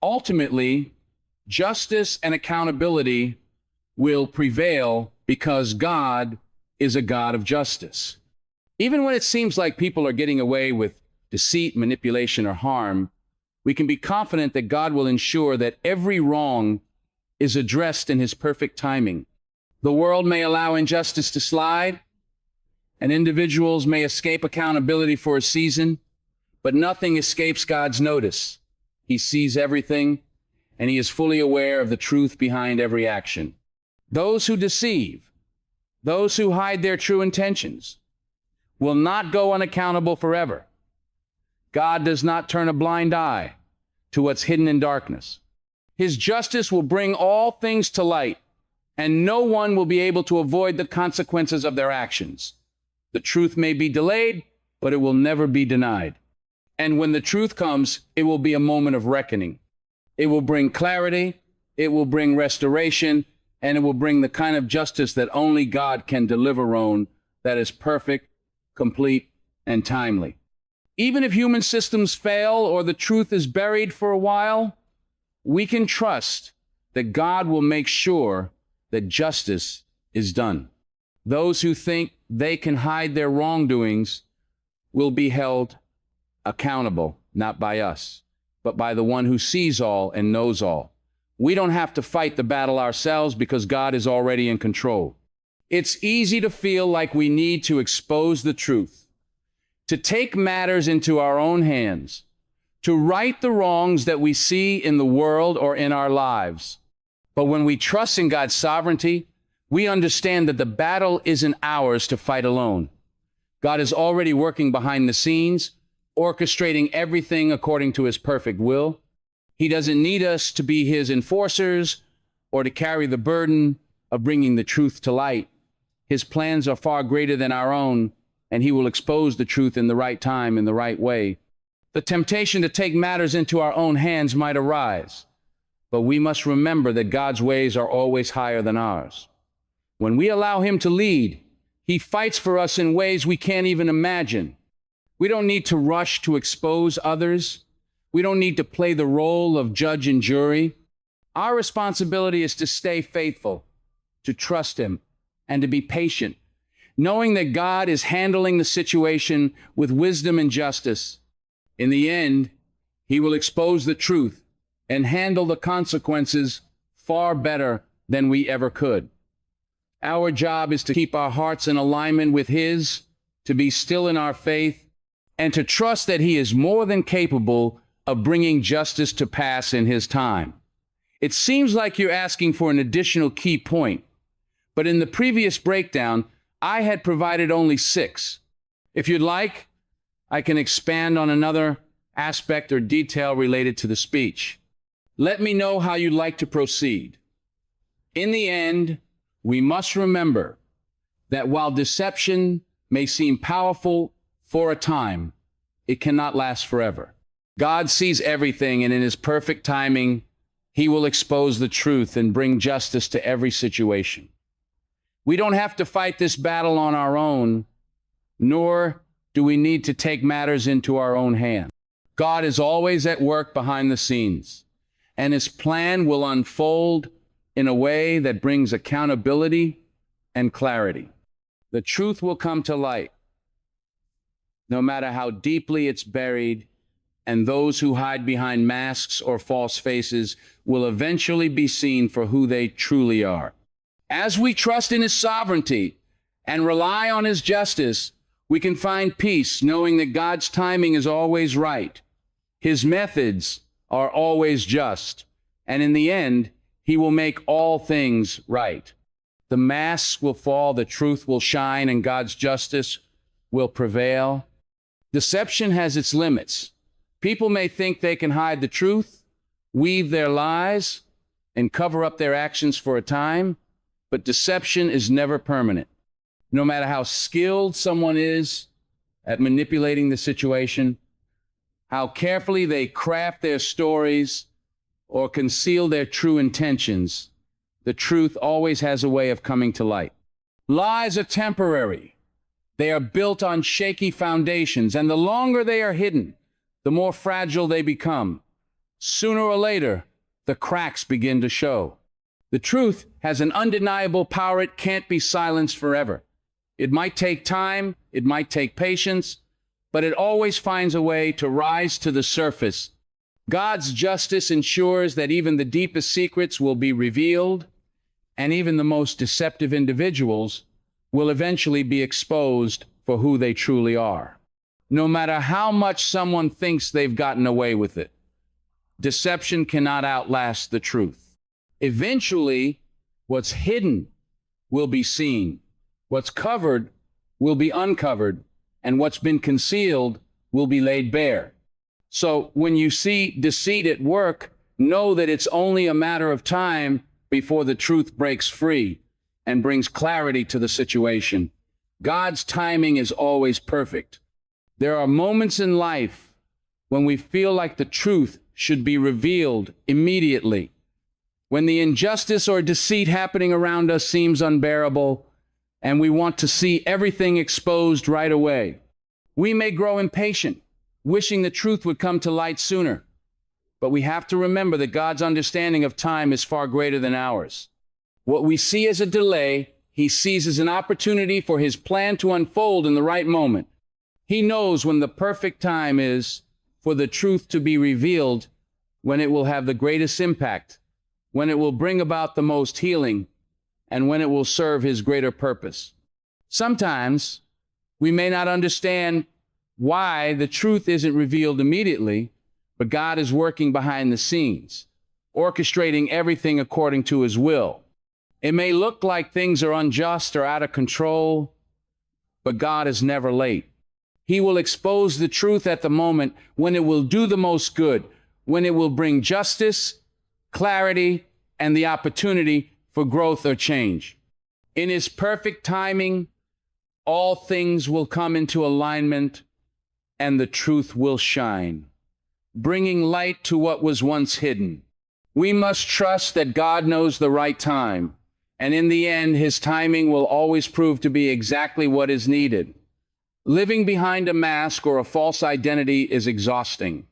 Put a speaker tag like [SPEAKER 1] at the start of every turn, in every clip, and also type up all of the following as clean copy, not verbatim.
[SPEAKER 1] Ultimately, justice and accountability will prevail because God is a God of justice. Even when it seems like people are getting away with deceit, manipulation, or harm, we can be confident that God will ensure that every wrong is addressed in his perfect timing. The world may allow injustice to slide, and individuals may escape accountability for a season, but nothing escapes God's notice. He sees everything, and he is fully aware of the truth behind every action. Those who deceive, those who hide their true intentions, will not go unaccountable forever. God does not turn a blind eye to what's hidden in darkness. His justice will bring all things to light, and no one will be able to avoid the consequences of their actions. The truth may be delayed, but it will never be denied. And when the truth comes, it will be a moment of reckoning. It will bring clarity, it will bring restoration, and it will bring the kind of justice that only God can deliver on, that is perfect, complete, and timely. Even if human systems fail or the truth is buried for a while, we can trust that God will make sure that justice is done. Those who think they can hide their wrongdoings will be held accountable, not by us, but by the one who sees all and knows all. We don't have to fight the battle ourselves because God is already in control. It's easy to feel like we need to expose the truth, to take matters into our own hands, to right the wrongs that we see in the world or in our lives. But when we trust in God's sovereignty, we understand that the battle isn't ours to fight alone. God is already working behind the scenes, orchestrating everything according to his perfect will. He doesn't need us to be his enforcers or to carry the burden of bringing the truth to light. His plans are far greater than our own, and he will expose the truth in the right time, in the right way. The temptation to take matters into our own hands might arise, but we must remember that God's ways are always higher than ours. When we allow him to lead, he fights for us in ways we can't even imagine. We don't need to rush to expose others. We don't need to play the role of judge and jury. Our responsibility is to stay faithful, to trust him, and to be patient, knowing that God is handling the situation with wisdom and justice. In the end, he will expose the truth and handle the consequences far better than we ever could. Our job is to keep our hearts in alignment with his, to be still in our faith, and to trust that he is more than capable of bringing justice to pass in his time. It seems like you're asking for an additional key point, but in the previous breakdown, I had provided only 6. If you'd like, I can expand on another aspect or detail related to the speech. Let me know how you'd like to proceed. In the end, we must remember that while deception may seem powerful for a time, it cannot last forever. God sees everything, and in his perfect timing, he will expose the truth and bring justice to every situation. We don't have to fight this battle on our own, nor do we need to take matters into our own hands. God is always at work behind the scenes, and his plan will unfold in a way that brings accountability and clarity. The truth will come to light, no matter how deeply it's buried, and those who hide behind masks or false faces will eventually be seen for who they truly are. As we trust in his sovereignty and rely on his justice, we can find peace knowing that God's timing is always right. His methods are always just, and in the end, he will make all things right. The masks will fall, the truth will shine, and God's justice will prevail. Deception has its limits. People may think they can hide the truth, weave their lies, and cover up their actions for a time, but deception is never permanent. No matter how skilled someone is at manipulating the situation, how carefully they craft their stories or conceal their true intentions, the truth always has a way of coming to light. Lies are temporary. They are built on shaky foundations, and the longer they are hidden, the more fragile they become. Sooner or later, the cracks begin to show. The truth has an undeniable power. It can't be silenced forever. It might take time, it might take patience, but it always finds a way to rise to the surface. God's justice ensures that even the deepest secrets will be revealed, and even the most deceptive individuals will eventually be exposed for who they truly are. No matter how much someone thinks they've gotten away with it, deception cannot outlast the truth. Eventually, what's hidden will be seen, what's covered will be uncovered, and what's been concealed will be laid bare. So when you see deceit at work, know that it's only a matter of time before the truth breaks free and brings clarity to the situation. God's timing is always perfect. There are moments in life when we feel like the truth should be revealed immediately. When the injustice or deceit happening around us seems unbearable, and we want to see everything exposed right away. We may grow impatient, wishing the truth would come to light sooner. But we have to remember that God's understanding of time is far greater than ours. What we see as a delay, He sees as an opportunity for His plan to unfold in the right moment. He knows when the perfect time is for the truth to be revealed, when it will have the greatest impact, when it will bring about the most healing, and when it will serve His greater purpose. Sometimes we may not understand why the truth isn't revealed immediately, but God is working behind the scenes, orchestrating everything according to His will. It may look like things are unjust or out of control, but God is never late. He will expose the truth at the moment when it will do the most good, when it will bring justice, clarity, and the opportunity for growth or change. In His perfect timing, all things will come into alignment and the truth will shine, bringing light to what was once hidden. We must trust that God knows the right time, and in the end, His timing will always prove to be exactly what is needed. Living behind a mask or a false identity is exhausting.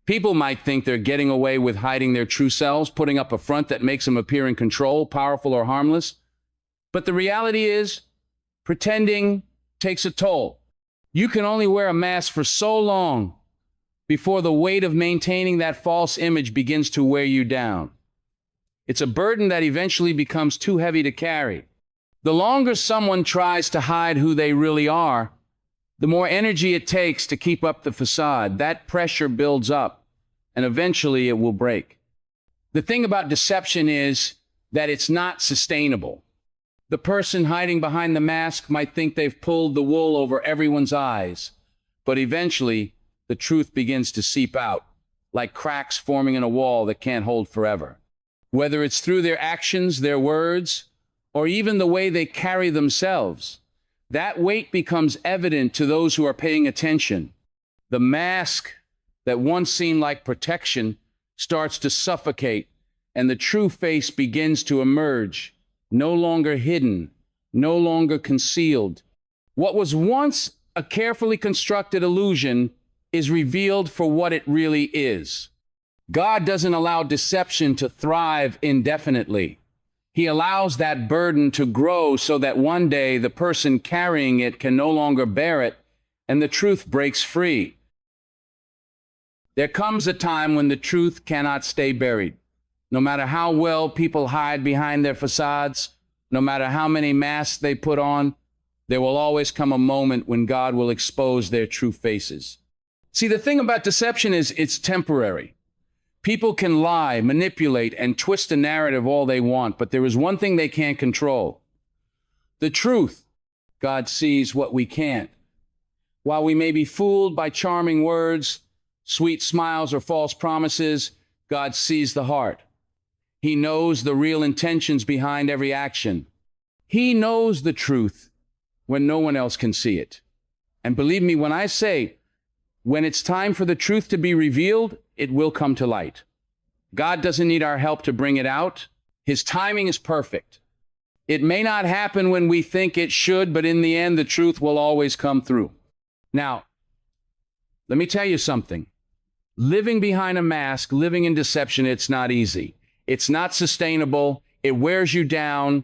[SPEAKER 1] People might think they're getting away with hiding their true selves, putting up a front that makes them appear in control, powerful, or harmless. But the reality is, pretending takes a toll. You can only wear a mask for so long before the weight of maintaining that false image begins to wear you down. It's a burden that eventually becomes too heavy to carry. The longer someone tries to hide who they really are, the more energy it takes to keep up the facade. That pressure builds up, and eventually it will break. The thing about deception is that it's not sustainable. The person hiding behind the mask might think they've pulled the wool over everyone's eyes, but eventually the truth begins to seep out, like cracks forming in a wall that can't hold forever. Whether it's through their actions, their words, or even the way they carry themselves, that weight becomes evident to those who are paying attention. The mask that once seemed like protection starts to suffocate, and the true face begins to emerge, no longer hidden, no longer concealed. What was once a carefully constructed illusion is revealed for what it really is. God doesn't allow deception to thrive indefinitely. He allows that burden to grow so that one day the person carrying it can no longer bear it, and the truth breaks free. There comes a time when the truth cannot stay buried. No matter how well people hide behind their facades, no matter how many masks they put on, there will always come a moment when God will expose their true faces. See, the thing about deception is it's temporary. People can lie, manipulate, and twist a narrative all they want, but there is one thing they can't control: the truth. God sees what we can't. While we may be fooled by charming words, sweet smiles, or false promises, God sees the heart. He knows the real intentions behind every action. He knows the truth when no one else can see it. And believe me when I say, when it's time for the truth to be revealed, it will come to light. God doesn't need our help to bring it out. His timing is perfect. It may not happen when we think it should, but in the end, the truth will always come through. Now, let me tell you something. Living behind a mask, living in deception, it's not easy. It's not sustainable. It wears you down.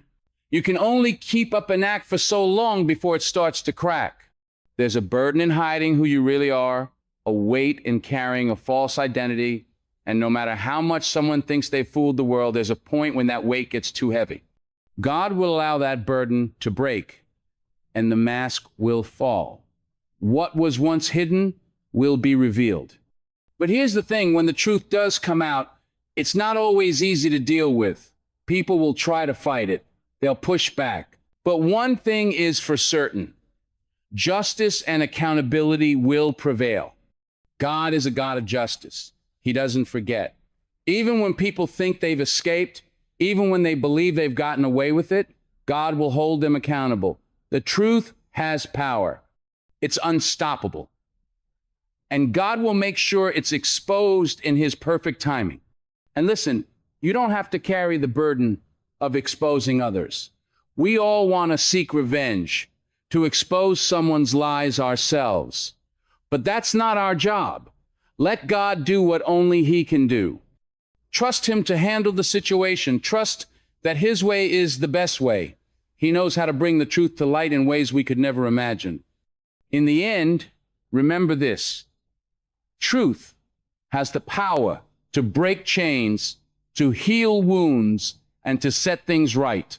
[SPEAKER 1] You can only keep up an act for so long before it starts to crack. There's a burden in hiding who you really are, a weight in carrying a false identity, and no matter how much someone thinks they've fooled the world, there's a point when that weight gets too heavy. God will allow that burden to break, and the mask will fall. What was once hidden will be revealed. But here's the thing, when the truth does come out, it's not always easy to deal with. People will try to fight it. They'll push back. But one thing is for certain. Justice and accountability will prevail. God is a God of justice. He doesn't forget. Even when people think they've escaped, even when they believe they've gotten away with it, God will hold them accountable. The truth has power. It's unstoppable. And God will make sure it's exposed in His perfect timing. And listen, you don't have to carry the burden of exposing others. We all want to seek revenge, to expose someone's lies ourselves. But that's not our job. Let God do what only He can do. Trust Him to handle the situation. Trust that His way is the best way. He knows how to bring the truth to light in ways we could never imagine. In the end, remember this. Truth has the power to break chains, to heal wounds, and to set things right.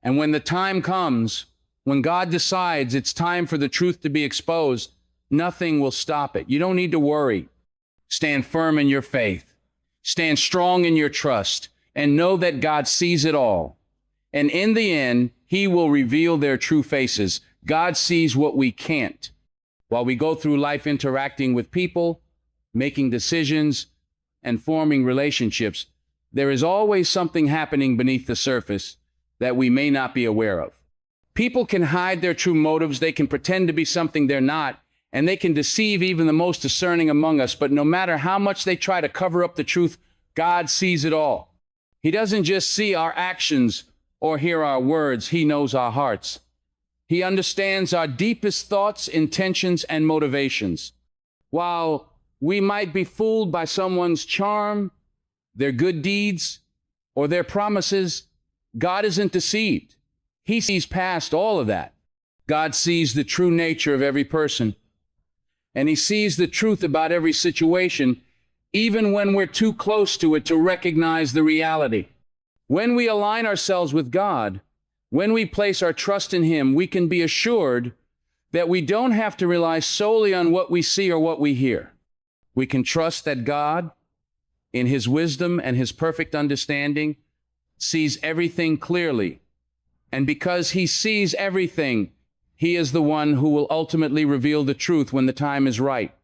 [SPEAKER 1] And when the time comes, when God decides it's time for the truth to be exposed, nothing will stop it. You don't need to worry. Stand firm in your faith. Stand strong in your trust, and know that God sees it all. And in the end, He will reveal their true faces. God sees what we can't. While we go through life interacting with people, making decisions, and forming relationships, there is always something happening beneath the surface that we may not be aware of. People can hide their true motives, they can pretend to be something they're not, and they can deceive even the most discerning among us, but no matter how much they try to cover up the truth, God sees it all. He doesn't just see our actions or hear our words, He knows our hearts. He understands our deepest thoughts, intentions, and motivations. While we might be fooled by someone's charm, their good deeds, or their promises, God isn't deceived. He sees past all of that. God sees the true nature of every person, and He sees the truth about every situation, even when we're too close to it to recognize the reality. When we align ourselves with God, when we place our trust in Him, we can be assured that we don't have to rely solely on what we see or what we hear. We can trust that God, in His wisdom and His perfect understanding, sees everything clearly. And because He sees everything, He is the one who will ultimately reveal the truth when the time is right.